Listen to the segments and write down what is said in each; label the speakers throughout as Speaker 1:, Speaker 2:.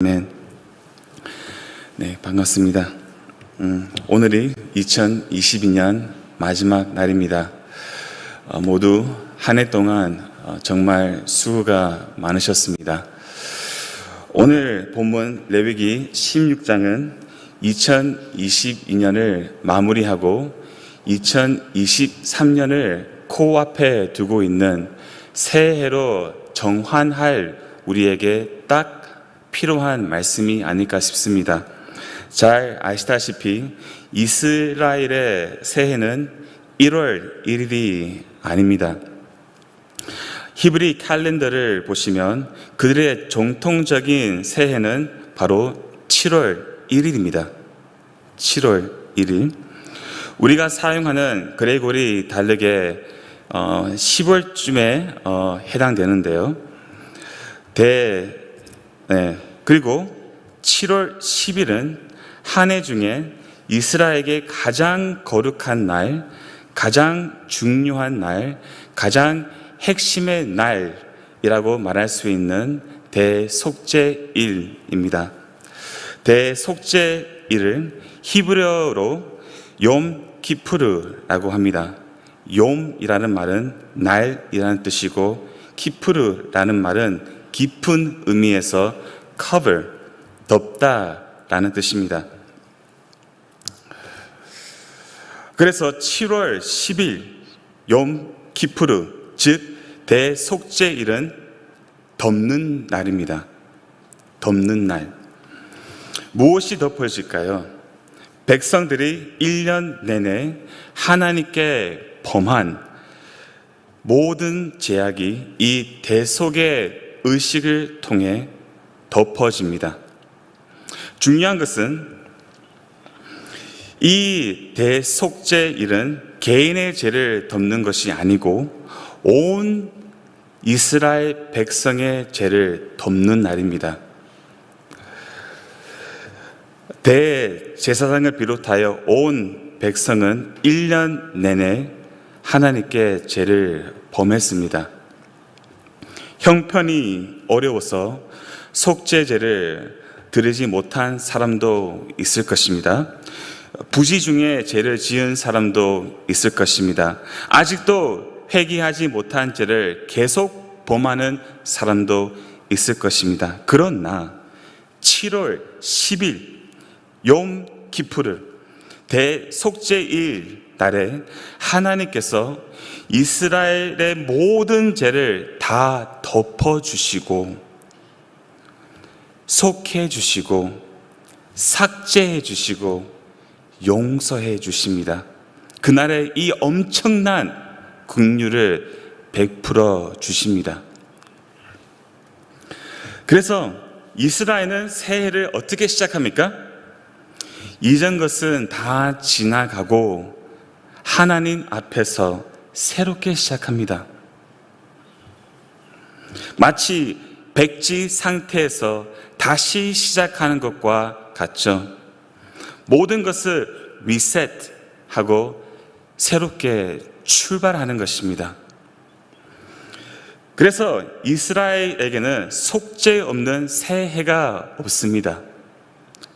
Speaker 1: 아멘. 네, 반갑습니다. 오늘이 2022년 마지막 날입니다. 모두 한 해 동안 정말 수고가 많으셨습니다. 오늘 본문 레위기 16장은 2022년을 마무리하고 2023년을 코앞에 두고 있는 새해로 정환할 우리에게 딱 필요한 말씀이 아닐까 싶습니다. 잘 아시다시피 이스라엘의 새해는 1월 1일이 아닙니다. 히브리 캘린더를 보시면 그들의 정통적인 새해는 바로 7월 1일입니다. 7월 1일. 우리가 사용하는 그레고리 달력의 10월쯤에 해당되는데요. 그리고 7월 10일은 한 해 중에 이스라엘에게 가장 거룩한 날, 가장 중요한 날, 가장 핵심의 날이라고 말할 수 있는 대속죄일입니다. 대속죄일을 히브리어로 욤 키푸르라고 합니다. 욤이라는 말은 날이라는 뜻이고 키푸르라는 말은 깊은 의미에서 cover, 덮다라는 뜻입니다. 그래서 7월 10일 욤 키푸르, 즉 대속죄일은 덮는 날입니다. 덮는 날. 무엇이 덮어질까요? 백성들이 1년 내내 하나님께 범한 모든 죄악이 이 대속의 의식을 통해 덮어집니다. 중요한 것은 이 대속죄일은 개인의 죄를 덮는 것이 아니고 온 이스라엘 백성의 죄를 덮는 날입니다. 대제사장을 비롯하여 온 백성은 1년 내내 하나님께 죄를 범했습니다. 형편이 어려워서 속죄제를 드리지 못한 사람도 있을 것입니다. 부지 중에 죄를 지은 사람도 있을 것입니다. 아직도 회개하지 못한 죄를 계속 범하는 사람도 있을 것입니다. 그러나 7월 10일 욤 키푸르 대속죄일 날에 하나님께서 이스라엘의 모든 죄를 다 덮어주시고 속해 주시고 삭제해 주시고 용서해 주십니다. 그날에 이 엄청난 긍휼을 베풀어 주십니다. 그래서 이스라엘은 새해를 어떻게 시작합니까? 이전 것은 다 지나가고 하나님 앞에서 새롭게 시작합니다. 마치 백지 상태에서 다시 시작하는 것과 같죠. 모든 것을 리셋하고 새롭게 출발하는 것입니다. 그래서 이스라엘에게는 속죄 없는 새해가 없습니다.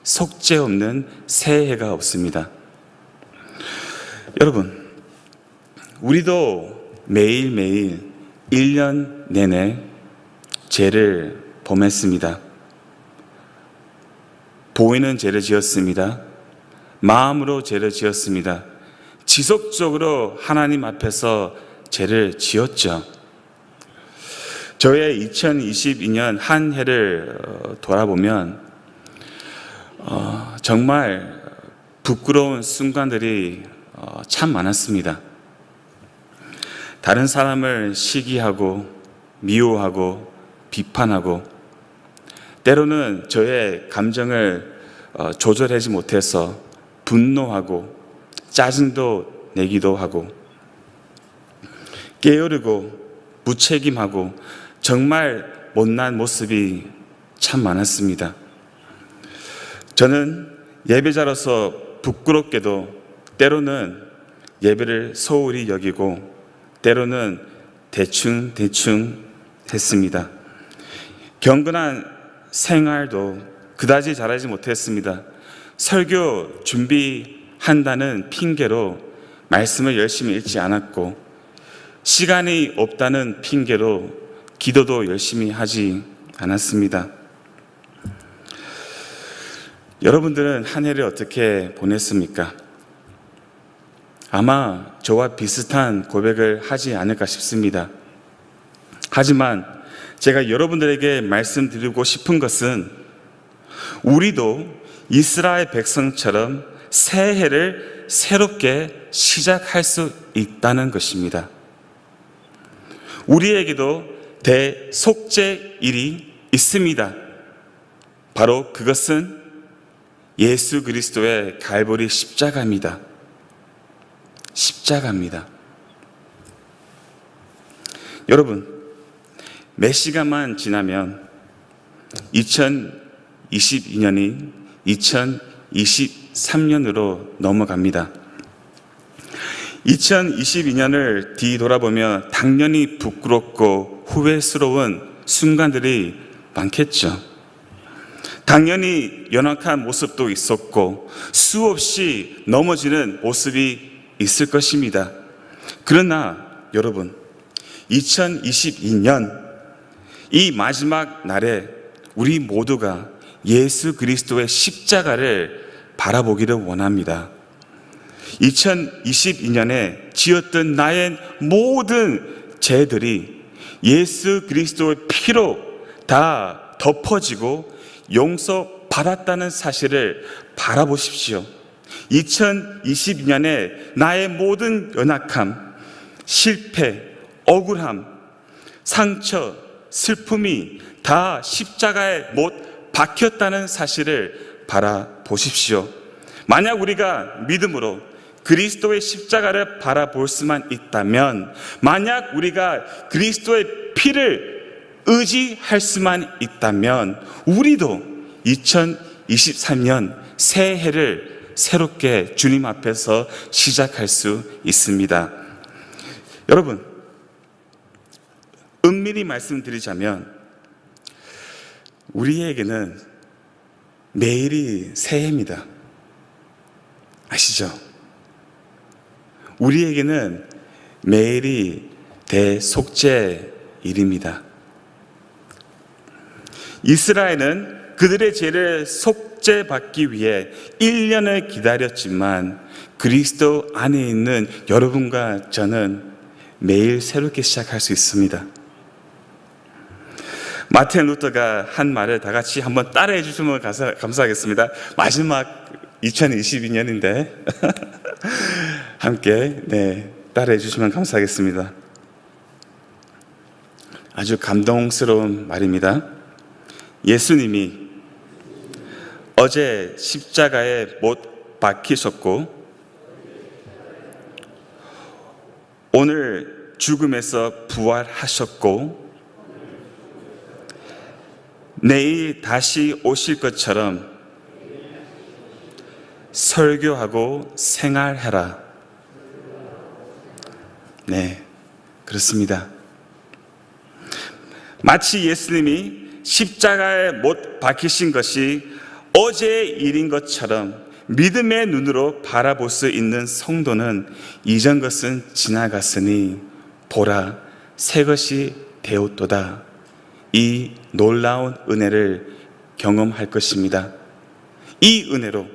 Speaker 1: 속죄 없는 새해가 없습니다. 여러분, 우리도 매일매일 1년 내내 죄를 범했습니다. 보이는 죄를 지었습니다. 마음으로 죄를 지었습니다. 지속적으로 하나님 앞에서 죄를 지었죠. 저의 2022년 한 해를 돌아보면 정말 부끄러운 순간들이 참 많았습니다. 다른 사람을 시기하고 미워하고 비판하고 때로는 저의 감정을 조절하지 못해서 분노하고 짜증도 내기도 하고 게으르고 무책임하고 정말 못난 모습이 참 많았습니다. 저는 예배자로서 부끄럽게도 때로는 예배를 소홀히 여기고 때로는 대충 했습니다. 경건한 생활도 그다지 잘하지 못했습니다. 설교 준비한다는 핑계로 말씀을 열심히 읽지 않았고, 시간이 없다는 핑계로 기도도 열심히 하지 않았습니다. 여러분들은 한 해를 어떻게 보냈습니까? 아마 저와 비슷한 고백을 하지 않을까 싶습니다. 하지만 제가 여러분들에게 말씀드리고 싶은 것은, 우리도 이스라엘 백성처럼 새해를 새롭게 시작할 수 있다는 것입니다. 우리에게도 대속죄일이 있습니다. 바로 그것은 예수 그리스도의 갈보리 십자가입니다. 십자가입니다. 여러분, 몇 시간만 지나면 2022년이 2023년으로 넘어갑니다. 2022년을 뒤돌아보면 당연히 부끄럽고 후회스러운 순간들이 많겠죠. 당연히 연약한 모습도 있었고 수없이 넘어지는 모습이 있을 것입니다. 그러나 여러분, 2022년 이 마지막 날에 우리 모두가 예수 그리스도의 십자가를 바라보기를 원합니다. 2022년에 지었던 나의 모든 죄들이 예수 그리스도의 피로 다 덮어지고 용서받았다는 사실을 바라보십시오. 2022년에 나의 모든 연약함, 실패, 억울함, 상처, 슬픔이 다 십자가에 못 박혔다는 사실을 바라보십시오. 만약 우리가 믿음으로 그리스도의 십자가를 바라볼 수만 있다면, 만약 우리가 그리스도의 피를 의지할 수만 있다면, 우리도 2023년 새해를 새롭게 주님 앞에서 시작할 수 있습니다. 여러분, 은밀히 말씀드리자면 우리에게는 매일이 새해입니다. 아시죠? 우리에게는 매일이 대속죄일입니다. 이스라엘은 그들의 죄를 속죄받기 위해 1년을 기다렸지만, 그리스도 안에 있는 여러분과 저는 매일 새롭게 시작할 수 있습니다. 마틴 루터가 한 말을 다 같이 한번 따라해 주시면 감사하겠습니다. 마지막 2022년인데 함께 따라해 주시면 감사하겠습니다. 아주 감동스러운 말입니다. 예수님이 어제 십자가에 못 박히셨고 오늘 죽음에서 부활하셨고 내일 다시 오실 것처럼 설교하고 생활해라. 네, 그렇습니다. 마치 예수님이 십자가에 못 박히신 것이 어제의 일인 것처럼 믿음의 눈으로 바라볼 수 있는 성도는 이전 것은 지나갔으니 보라 새 것이 되었도다. 이 놀라운 은혜를 경험할 것입니다. 이 은혜로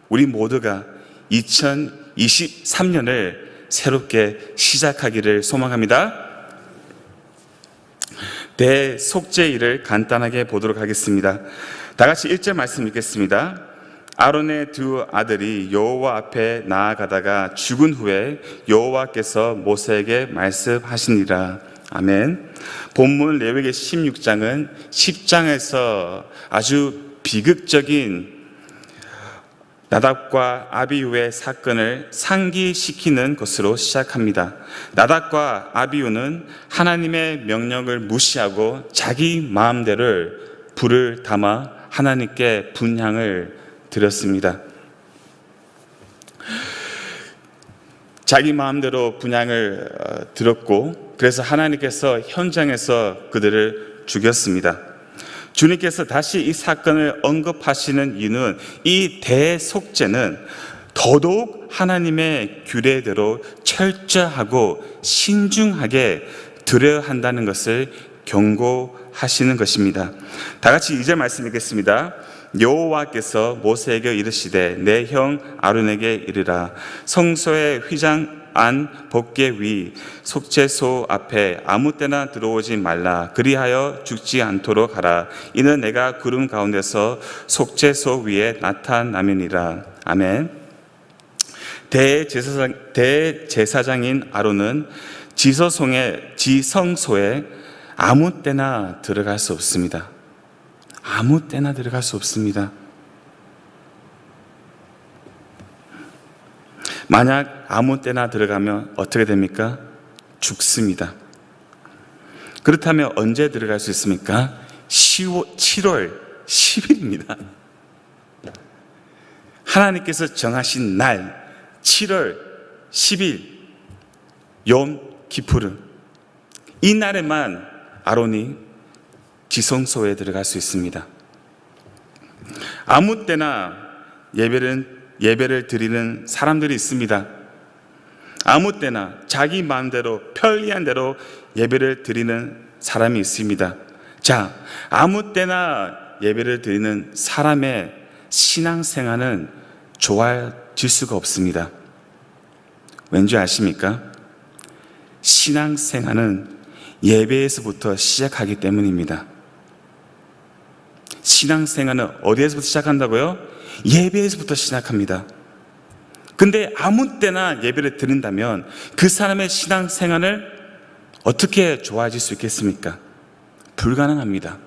Speaker 1: 우리 모두가 2023년을 새롭게 시작하기를 소망합니다. 대속죄일을 간단하게 보도록 하겠습니다. 다 같이 1절 말씀 읽겠습니다. 아론의 두 아들이 여호와 앞에 나아가다가 죽은 후에 여호와께서 모세에게 말씀하시니라. 아멘. 본문 레위기 16장은 10장에서 아주 비극적인 나답과 아비후의 사건을 상기시키는 것으로 시작합니다. 나답과 아비후는 하나님의 명령을 무시하고 자기 마음대로 불을 담아 하나님께 분향을 드렸습니다. 자기 마음대로 분향을 들었고, 그래서 하나님께서 현장에서 그들을 죽였습니다. 주님께서 다시 이 사건을 언급하시는 이유는 이 대속죄는 더더욱 하나님의 규례대로 철저하고 신중하게 드려야 한다는 것을 경고하시는 것입니다. 다 같이 2절 말씀 읽겠습니다. 여호와께서 모세에게 이르시되 내 형 아론에게 이르라. 성소의 휘장 안 법궤 위 속죄소 앞에 아무 때나 들어오지 말라. 그리하여 죽지 않도록 하라. 이는 내가 구름 가운데서 속죄소 위에 나타남이니라. 아멘. 대제사장인 아론은 지성소에 아무 때나 들어갈 수 없습니다. 아무 때나 들어갈 수 없습니다. 만약 아무 때나 들어가면 어떻게 됩니까? 죽습니다. 그렇다면 언제 들어갈 수 있습니까? 7월 10일입니다. 하나님께서 정하신 날 7월 10일 욤 기푸르, 이 날에만 아론이 지성소에 들어갈 수 있습니다. 아무 때나 예배를 드리는 사람들이 있습니다. 아무 때나 자기 마음대로 편리한 대로 예배를 드리는 사람이 있습니다. 자, 아무 때나 예배를 드리는 사람의 신앙생활은 좋아질 수가 없습니다. 왠지 아십니까? 신앙생활은 예배에서부터 시작하기 때문입니다. 신앙생활은 어디에서부터 시작한다고요? 예배에서부터 시작합니다. 근데 아무 때나 예배를 드린다면 그 사람의 신앙생활을 어떻게 좋아질 수 있겠습니까? 불가능합니다.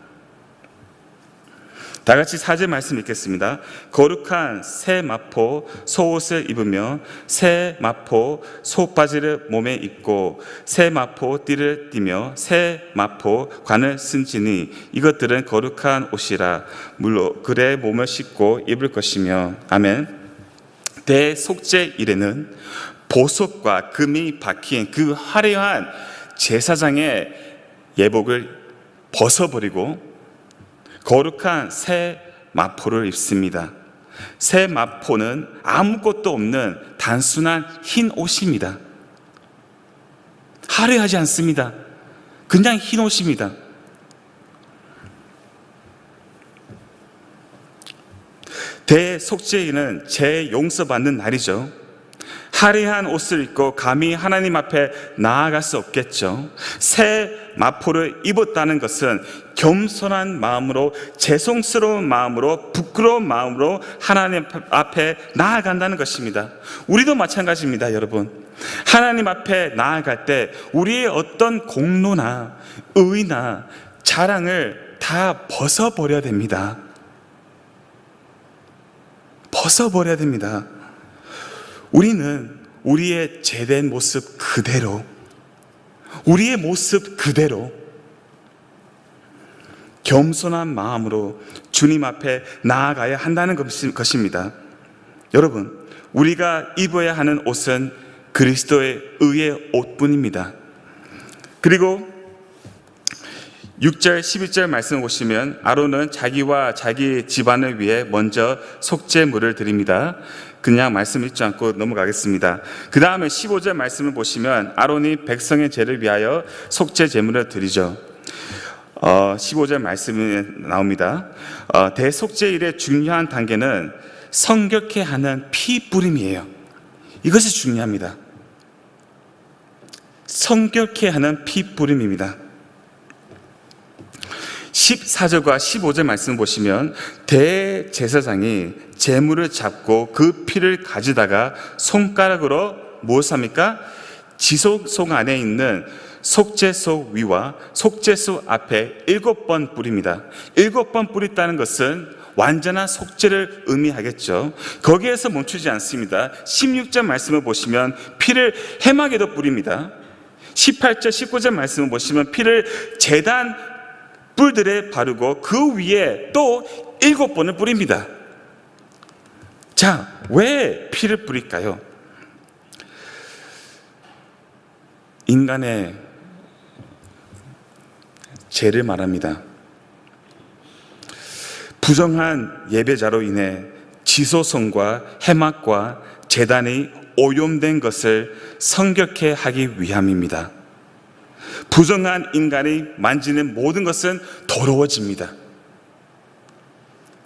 Speaker 1: 다 같이 4절 말씀 읽겠습니다. 거룩한 새 마포 소옷을 입으며 새 마포 속바지를 몸에 입고 새 마포 띠를 띠며 새 마포 관을 쓴지니 이것들은 거룩한 옷이라. 물로 그래 몸을 씻고 입을 것이며. 아멘. 대속죄 일에는 보석과 금이 박힌 그 화려한 제사장의 예복을 벗어버리고 거룩한 새 마포를 입습니다. 새 마포는 아무것도 없는 단순한 흰 옷입니다. 화려하지 않습니다. 그냥 흰 옷입니다. 대속죄일은 죄 용서받는 날이죠. 화려한 옷을 입고 감히 하나님 앞에 나아갈 수 없겠죠. 새 마포를 입었다는 것은 겸손한 마음으로, 죄송스러운 마음으로, 부끄러운 마음으로 하나님 앞에 나아간다는 것입니다. 우리도 마찬가지입니다, 여러분. 하나님 앞에 나아갈 때 우리의 어떤 공로나 의나 자랑을 다 벗어버려야 됩니다. 벗어버려야 됩니다. 우리는 우리의 죄된 모습 그대로, 우리의 모습 그대로 겸손한 마음으로 주님 앞에 나아가야 한다는 것입니다. 여러분, 우리가 입어야 하는 옷은 그리스도의 의의 옷뿐입니다. 그리고 6절 11절 말씀을 보시면 아론은 자기와 자기 집안을 위해 먼저 속죄물을 드립니다. 그냥 말씀 읽지 않고 넘어가겠습니다. 그 다음에 15절 말씀을 보시면 아론이 백성의 죄를 위하여 속죄 제물을 드리죠. 15절 말씀이 나옵니다. 대속죄일의 중요한 단계는 성결케 하는 피 뿌림이에요. 이것이 중요합니다. 성결케 하는 피 뿌림입니다. 14절과 15절 말씀 보시면 대제사장이 제물을 잡고 그 피를 가져다가 손가락으로 무엇을 합니까? 지성소 안에 있는 속죄소 위와 속죄소 앞에 7번 뿌립니다. 7번 뿌렸다는 것은 완전한 속죄를 의미하겠죠. 거기에서 멈추지 않습니다. 16절 말씀을 보시면 피를 해막에도 뿌립니다. 18절 19절 말씀을 보시면 피를 제단 뿔들에 바르고 그 위에 또 7번을 뿌립니다. 자, 왜 피를 뿌릴까요? 인간의 죄를 말합니다. 부정한 예배자로 인해 지소성과 해막과 제단이 오염된 것을 성결케 하기 위함입니다. 부정한 인간이 만지는 모든 것은 더러워집니다.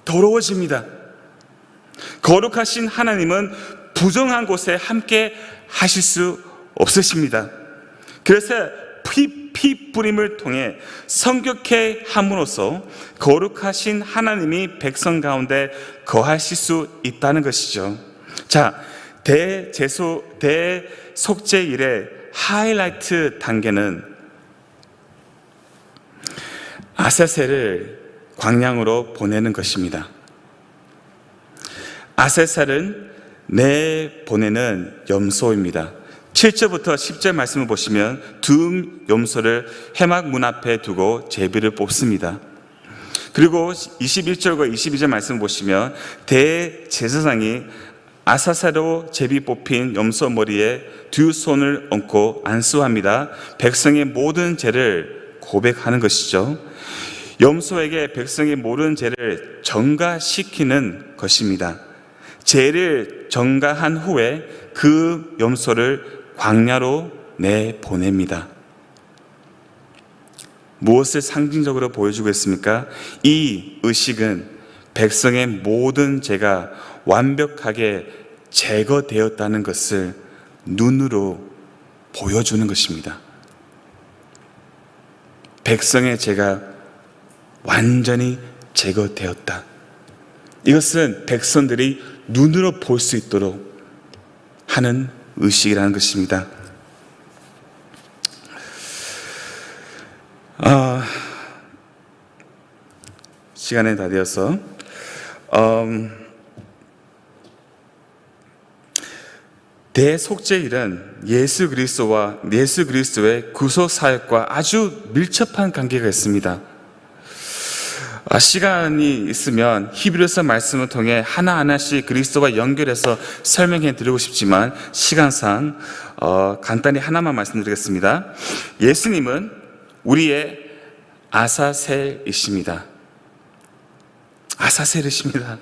Speaker 1: 더러워집니다. 거룩하신 하나님은 부정한 곳에 함께 하실 수 없으십니다. 그래서 피 뿌림을 통해 성결케 함으로써 거룩하신 하나님이 백성 가운데 거하실 수 있다는 것이죠. 자, 대속죄일의 하이라이트 단계는 아사셀을 광양으로 보내는 것입니다. 아사셀은 내보내는 염소입니다. 7절부터 10절 말씀을 보시면 두 염소를 회막 문 앞에 두고 제비를 뽑습니다. 그리고 21절과 22절 말씀을 보시면 대제사장이 아사셀로 제비 뽑힌 염소 머리에 두 손을 얹고 안수합니다. 백성의 모든 죄를 고백하는 것이죠. 염소에게 백성의 모든 죄를 전가시키는 것입니다. 죄를 전가한 후에 그 염소를 광야로 내보냅니다. 무엇을 상징적으로 보여주고 있습니까? 이 의식은 백성의 모든 죄가 완벽하게 제거되었다는 것을 눈으로 보여주는 것입니다. 백성의 죄가 완전히 제거되었다. 이것은 백성들이 눈으로 볼 수 있도록 하는 의식이라는 것입니다. 시간이 다 되어서 대속죄일은 예수 그리스도와 예수 그리스도의 구속 사역과 아주 밀접한 관계가 있습니다. 시간이 있으면 히브리서 말씀을 통해 하나하나씩 그리스도와 연결해서 설명해 드리고 싶지만 시간상 간단히 하나만 말씀드리겠습니다. 예수님은 우리의 아사셀이십니다. 아사셀이십니다.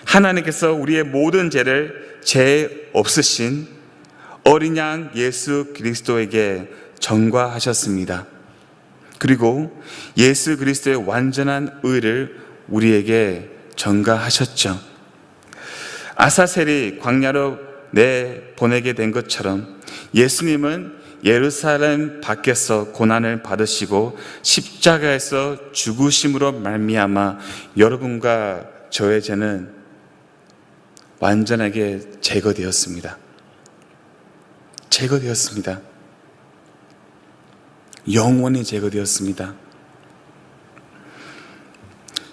Speaker 1: 하나님께서 우리의 모든 죄를 죄 없으신 어린 양 예수 그리스도에게 전가하셨습니다. 그리고 예수 그리스도의 완전한 의를 우리에게 전가하셨죠. 아사셀이 광야로 내보내게 된 것처럼 예수님은 예루살렘 밖에서 고난을 받으시고 십자가에서 죽으심으로 말미암아 여러분과 저의 죄는 완전하게 제거되었습니다. 제거되었습니다. 영원히 제거되었습니다.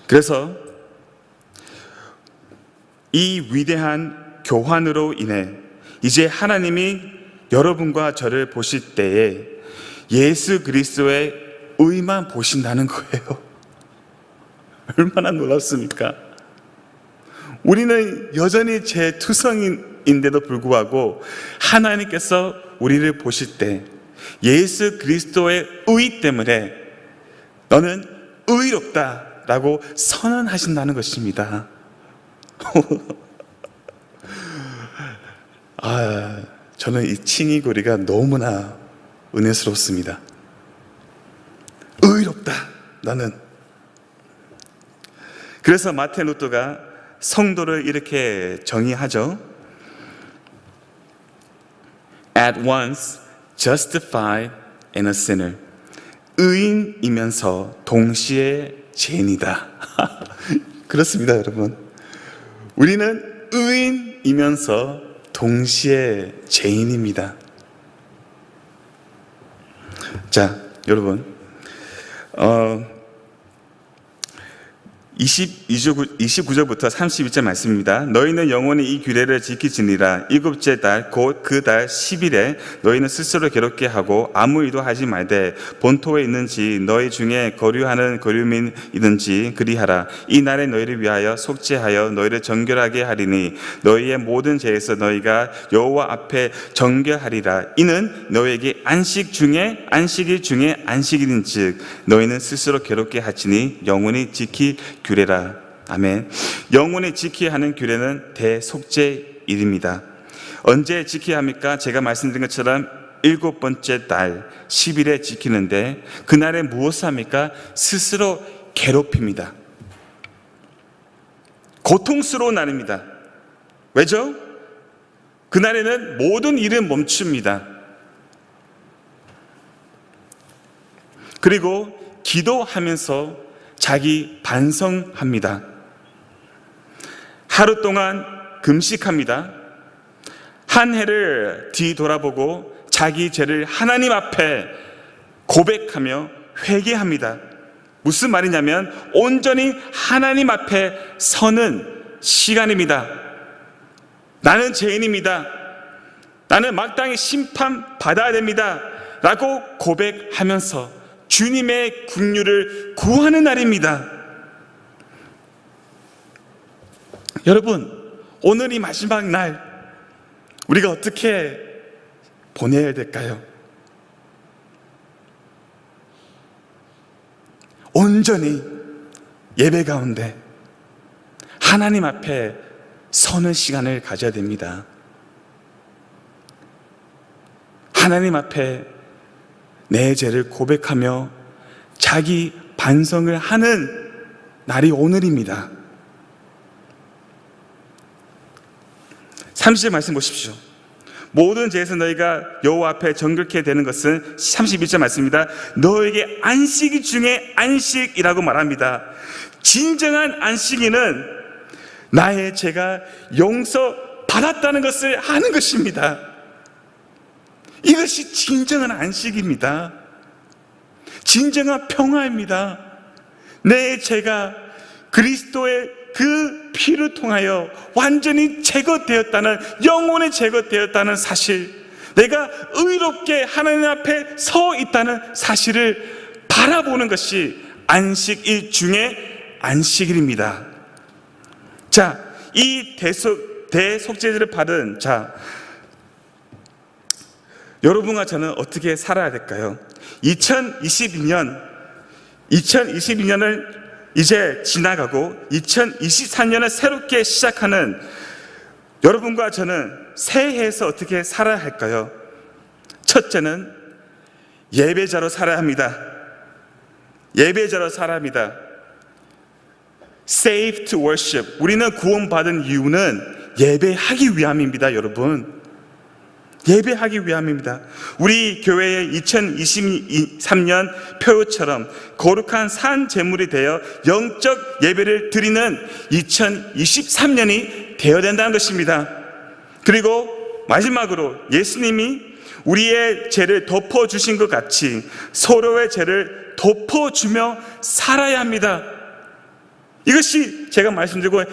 Speaker 1: 그래서 이 위대한 교환으로 인해 이제 하나님이 여러분과 저를 보실 때에 예수 그리스도의 의만 보신다는 거예요. 얼마나 놀랍습니까? 우리는 여전히 죄투성인데도 불구하고 하나님께서 우리를 보실 때 예수 그리스도의 의 때문에 너는 의롭다라고 선언하신다는 것입니다. 저는 이 칭의고리가 너무나 은혜스럽습니다. 의롭다, 나는. 그래서 마틴 루터가 성도를 이렇게 정의하죠. At once justified and a sinner. 의인이면서 동시에 죄인이다. 그렇습니다, 여러분. 우리는 의인이면서 동시에 죄인입니다. 자, 여러분, 29절부터 32절 말씀입니다. 너희는 영원히 이 규례를 지키지니라. 일곱째 달 곧 그 달 10일에 너희는 스스로 괴롭게 하고 아무 일도 하지 말되 본토에 있는지 너희 중에 거류하는 거류민이든지 그리하라. 이 날에 너희를 위하여 속죄하여 너희를 정결하게 하리니 너희의 모든 죄에서 너희가 여호와 앞에 정결하리라. 이는 너희에게 안식일 중에 안식일인즉 너희는 스스로 괴롭게 하지니 영원히 지키 규례라. 아멘. 영원히 지켜야 하는 규례는 대속죄일입니다. 언제 지켜야 합니까? 제가 말씀드린 것처럼 7번째 날 10일에 지키는데, 그날에 무엇을 합니까? 스스로 괴롭힙니다. 고통스러운 날입니다. 왜죠? 그날에는 모든 일은 멈춥니다. 그리고 기도하면서 자기 반성합니다. 하루 동안 금식합니다. 한 해를 뒤돌아보고 자기 죄를 하나님 앞에 고백하며 회개합니다. 무슨 말이냐면 온전히 하나님 앞에 서는 시간입니다. 나는 죄인입니다. 나는 마땅히 심판받아야 됩니다. 라고 고백하면서 주님의 긍휼을 구하는 날입니다. 여러분, 오늘이 마지막 날 우리가 어떻게 보내야 될까요? 온전히 예배 가운데 하나님 앞에 서는 시간을 가져야 됩니다. 하나님 앞에 내 죄를 고백하며 자기 반성을 하는 날이 오늘입니다. 30절 말씀 보십시오. 모든 죄에서 너희가 여호와 앞에 정결케 되는 것은 31절 말씀입니다. 너에게 안식일 중에 안식이라고 말합니다. 진정한 안식일은 나의 죄가 용서받았다는 것을 아는 것입니다. 이것이 진정한 안식입니다. 진정한 평화입니다. 내 죄가 그리스도의 그 피를 통하여 완전히 제거되었다는, 영원히 제거되었다는 사실, 내가 의롭게 하나님 앞에 서 있다는 사실을 바라보는 것이 안식일 중에 안식일입니다. 자, 이 대속죄를 받은 여러분과 저는 어떻게 살아야 될까요? 2022년을 이제 지나가고 2023년을 새롭게 시작하는 여러분과 저는 새해에서 어떻게 살아야 할까요? 첫째는 예배자로 살아야 합니다. 예배자로 살아야 합니다. Saved to worship. 우리는 구원받은 이유는 예배하기 위함입니다, 여러분. 예배하기 위함입니다. 우리 교회의 2023년 표처럼 거룩한 산 제물이 되어 영적 예배를 드리는 2023년이 되어야 된다는 것입니다. 그리고 마지막으로 예수님이 우리의 죄를 덮어주신 것 같이 서로의 죄를 덮어주며 살아야 합니다. 이것이 제가 말씀드리고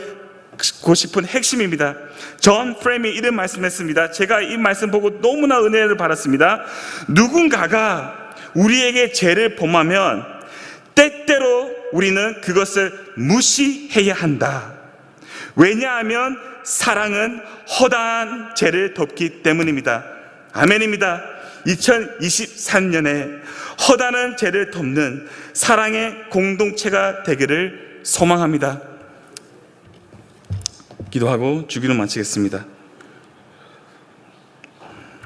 Speaker 1: 싶은 핵심입니다. 존 프레임이 이런 말씀했습니다. 제가 이 말씀 보고 너무나 은혜를 받았습니다. 누군가가 우리에게 죄를 범하면 때때로 우리는 그것을 무시해야 한다. 왜냐하면 사랑은 허다한 죄를 덮기 때문입니다. 아멘입니다. 2023년에 허다한 죄를 덮는 사랑의 공동체가 되기를 소망합니다. 기도하고 주기도 마치겠습니다.